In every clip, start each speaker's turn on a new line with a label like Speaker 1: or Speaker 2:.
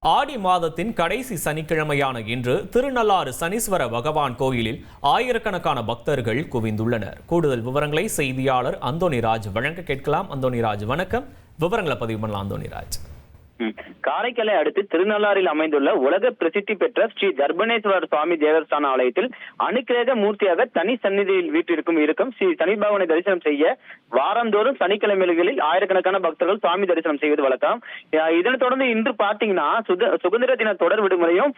Speaker 1: ஆடி மாதத்தின் கடைசி சனிக்கிழமையான இன்று திருநள்ளாறு சனீஸ்வர பகவான் கோயிலில் ஆயிரக்கணக்கான பக்தர்கள் குவிந்துள்ளனர். கூடுதல் விவரங்களை செய்தியாளர் அந்தோணிராஜ் வழங்க கேட்கலாம். அந்தோணிராஜ் வணக்கம். விவரங்களை பதிவு பண்ணலாம். அந்தோணிராஜ்.
Speaker 2: காரைக்காலை அடுத்து திருநள்ளாறில் அமைந்துள்ள உலக பிரசித்தி பெற்ற ஸ்ரீ தர்பணேஸ்வரர் சுவாமி தேவஸ்தான ஆலயத்தில் அனுக்கிரக மூர்த்தியாக தனி சந்நிதியில் வீட்டிற்கும் ஸ்ரீ சனி பகவானை தரிசனம் செய்ய வாரந்தோறும் சனிக்கிழமைகளில் ஆயிரக்கணக்கான பக்தர்கள் சுவாமி தரிசனம் செய்வது வழக்கம். இதனைத் தொடர்ந்து இன்று பார்த்தீங்கன்னா சுதந்திர தின தொடர் விடுமுறையும்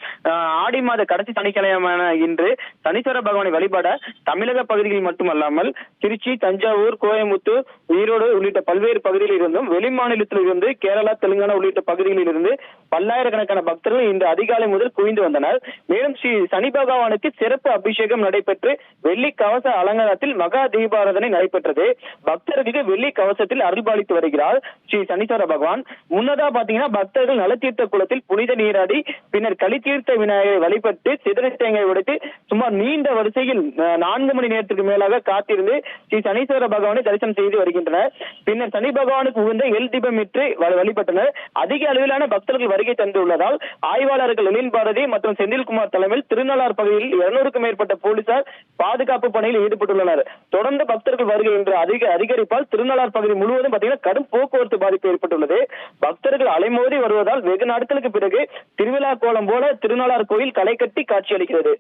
Speaker 2: ஆடி மாத கடைசி சனிக்கிழமையான இன்று சனீஸ்வர பகவானை வழிபட தமிழக பகுதிகளில் மட்டுமல்லாமல் திருச்சி, தஞ்சாவூர், கோயம்புத்தூர், ஈரோடு உள்ளிட்ட பல்வேறு பகுதிகளில் இருந்தும் வெளி மாநிலத்தில் இருந்து கேரளா, தெலுங்கானா உள்ளிட்ட பகுதிகளில் இருந்து பல்லாயிரக்கணக்கான பக்தர்கள் இன்று அதிகாலை முதல் குவிந்து வந்தனர். மேலும் ஸ்ரீ சனி பகவானுக்கு சிறப்பு அபிஷேகம் நடைபெற்று வெள்ளி கவச அலங்காரத்தில் மகா தீபாராதனை நடைபெற்றது. பக்தர்களுக்கு வெள்ளி கவசத்தில் அருள்பாலித்து வருகிறார் ஸ்ரீ சனீஸ்வர பகவான். முன்னதா பாத்தீங்கன்னா பக்தர்கள் நலத்தீர்த்த குளத்தில் புனித நீராடி பின்னர் களித்தீர்த்த விநாயகரை வழிபட்டு சிதறி தேங்காய் உடைத்து சுமார் நீண்ட வரிசையில் 4 மணி நேரத்திற்கு மேலாக காத்திருந்து ஸ்ரீ சனீஸ்வர பகவானை தரிசனம் செய்து வருகின்றனர். பின்னர் சனி பகவானுக்கு உகந்த எல் தீபமிட்டு வழிபட்டனர். அதிக அளவிலான பக்தர்கள் வருகை தந்துள்ளதால் ஆய்வாளர்கள் எழில் பாரதி மற்றும் செந்தில்குமார் தலைமையில் திருநள்ளாறு பகுதியில் 200க்கும் மேற்பட்ட போலீசார் பாதுகாப்பு பணியில் ஈடுபட்டுள்ளனர். தொடர்ந்து பக்தர்கள் வருகை என்று அதிகரிப்பால் திருநள்ளாறு பகுதி முழுவதும் பாத்தீங்கன்னா கடும் போக்குவரத்து பாதிப்பு ஏற்பட்டுள்ளது. பக்தர்கள் அலைமோதி வருவதால் வெகு நாட்களுக்கு பிறகு திருவிழா கோலம் போல திருநள்ளாறு கோயில் களை கட்டி காட்சியளிக்கிறது.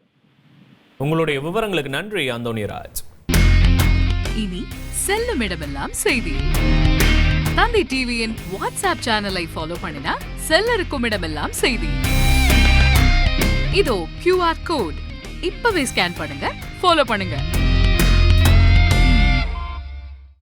Speaker 1: உங்களுடைய விவரங்களுக்கு நன்றி அந்தோணிராஜ்.
Speaker 3: இனி செல்லும் இடமெல்லாம் செய்தி. தந்தை டிவியின் வாட்ஸ்அப் சேனலை ஃபாலோ பண்ணினா செல்ல இருக்கும் இடமெல்லாம் செய்தி. இதோ QR கோட் இப்பவே ஸ்கேன் பண்ணுங்க, ஃபாலோ பண்ணுங்க.